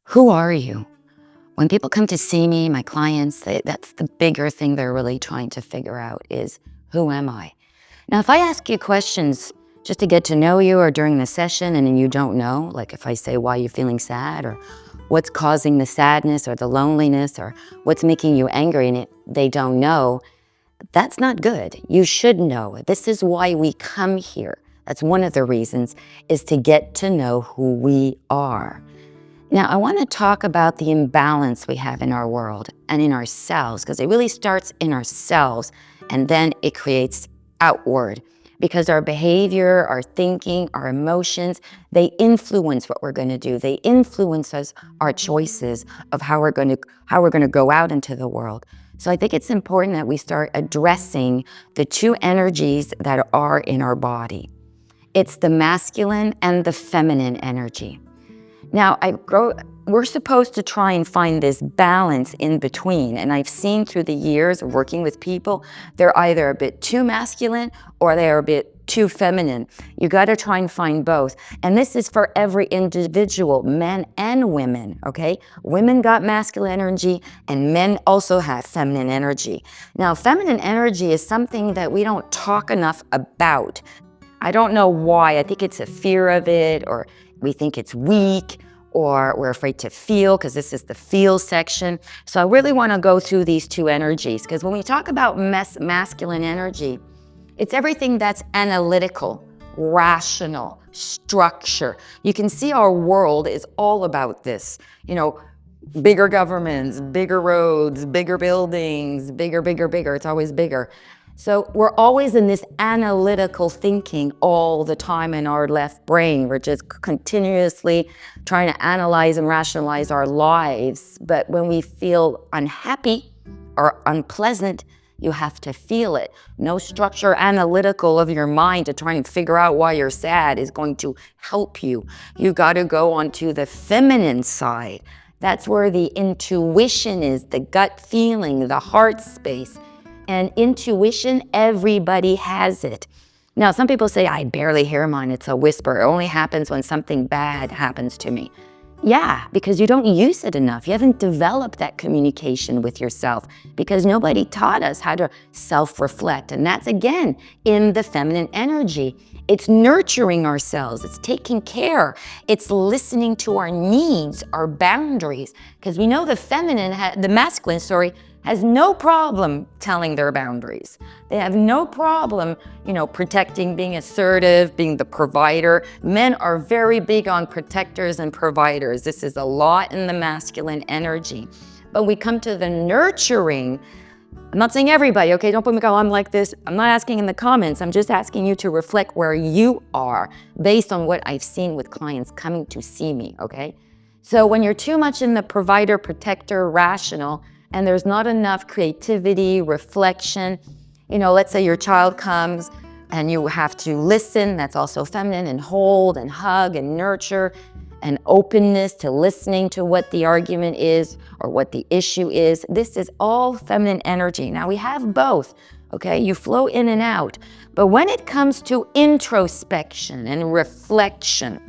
Who are you? When people come to see me, my clients, that's the bigger thing they're really trying to figure out is, who am I? Now, if I ask you questions just to get to know you or during the session and you don't know, like if I say, why are you feeling sad, or what's causing the sadness or the loneliness, or what's making you angry, and they don't know, that's not good. You should know. This is why we come here. That's one of the reasons, is to get to know who we are. Now, I want to talk about the imbalance we have in our world and in ourselves, because it really starts in ourselves and then it creates outward. Because our behavior, our thinking, our emotions, they influence what we're going to do. They influence our choices of how we're going to go out into the world. So I think it's important that we start addressing the two energies that are in our body. It's the masculine and the feminine energy. Now, we're supposed to try and find this balance in between. And I've seen through the years of working with people, they're either a bit too masculine or they're a bit too feminine. You got to try and find both. And this is for every individual, men and women, okay? Women got masculine energy and men also have feminine energy. Now, feminine energy is something that we don't talk enough about. I don't know why. I think it's a fear of it, or we think it's weak, or we're afraid to feel, because this is the feel section. So I really want to go through these two energies, because when we talk about masculine energy, it's everything that's analytical, rational, structure. You can see our world is all about this. You know, bigger governments, bigger roads, bigger buildings, bigger, bigger, bigger. It's always bigger. So we're always in this analytical thinking all the time in our left brain. We're just continuously trying to analyze and rationalize our lives. But when we feel unhappy or unpleasant, you have to feel it. No structure analytical of your mind to try and figure out why you're sad is going to help you. You got to go onto the feminine side. That's where the intuition is, the gut feeling, the heart space. And intuition, everybody has it. Now, some people say, I barely hear mine, it's a whisper. It only happens when something bad happens to me. Yeah, because you don't use it enough. You haven't developed that communication with yourself because nobody taught us how to self-reflect. And that's, again, in the feminine energy. It's nurturing ourselves. It's taking care. It's listening to our needs, our boundaries. Because we know the masculine, has no problem telling their boundaries. They have no problem, protecting, being assertive, being the provider. Men are very big on protectors and providers. This is a lot in the masculine energy. But we come to the nurturing. I'm not saying everybody, okay? Don't put me, I'm like this. I'm not asking in the comments. I'm just asking you to reflect where you are based on what I've seen with clients coming to see me, okay? So when you're too much in the provider, protector, rational, and there's not enough creativity, reflection, let's say your child comes and you have to listen, that's also feminine, and hold and hug and nurture, and openness to listening to what the argument is or what the issue is. This is all feminine energy. Now we have both, okay? You flow in and out. But when it comes to introspection and reflection,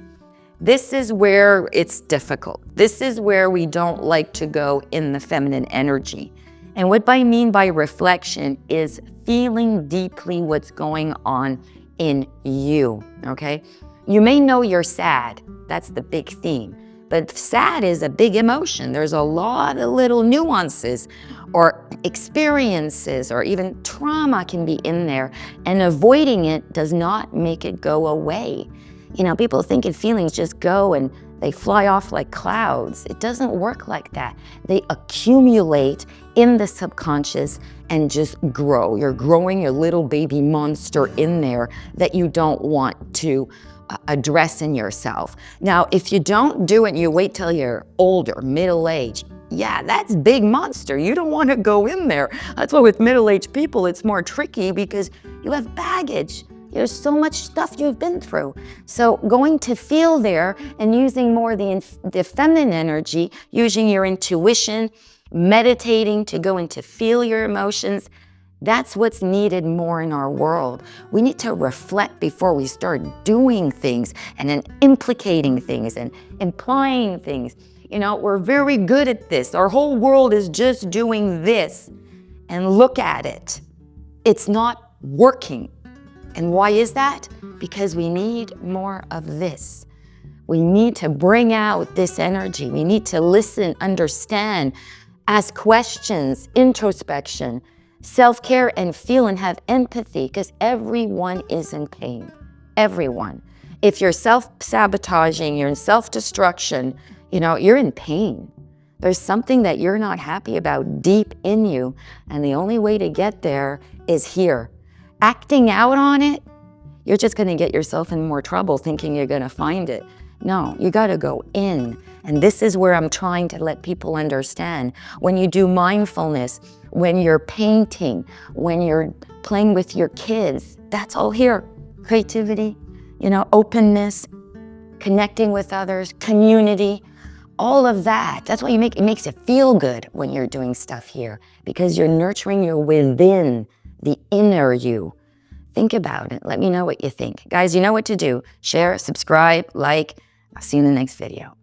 this is where it's difficult. This is where we don't like to go in the feminine energy. And what I mean by reflection is feeling deeply what's going on in you, okay? You may know you're sad. That's the big theme. But sad is a big emotion. There's a lot of little nuances or experiences or even trauma can be in there. And avoiding it does not make it go away. People think feelings just go and they fly off like clouds. It doesn't work like that. They accumulate in the subconscious and just grow. You're growing your little baby monster in there that you don't want to address in yourself. Now, if you don't do it and you wait till you're older, middle-aged, yeah, that's big monster. You don't want to go in there. That's why with middle-aged people, it's more tricky because you have baggage. There's so much stuff you've been through. So going to feel there and using more the feminine energy, using your intuition, meditating to go into feel your emotions, that's what's needed more in our world. We need to reflect before we start doing things and then implicating things and implying things. You know, we're very good at this. Our whole world is just doing this. And look at it. It's not working. And why is that? Because we need more of this. We need to bring out this energy. We need to listen, understand, ask questions, introspection, self-care, and feel and have empathy, because everyone is in pain. Everyone. If you're self-sabotaging, you're in self-destruction, you know, you're in pain. There's something that you're not happy about deep in you, and the only way to get there is here. Acting out on it, you're just going to get yourself in more trouble thinking you're going to find it. No, you got to go in. And this is where I'm trying to let people understand. When you do mindfulness, when you're painting, when you're playing with your kids, that's all here. Creativity, you know, openness, connecting with others, community, all of that. That's why it makes it feel good when you're doing stuff here, because you're nurturing your within, the inner you. Think about it. Let me know what you think. Guys, you know what to do. Share, subscribe, like. I'll see you in the next video.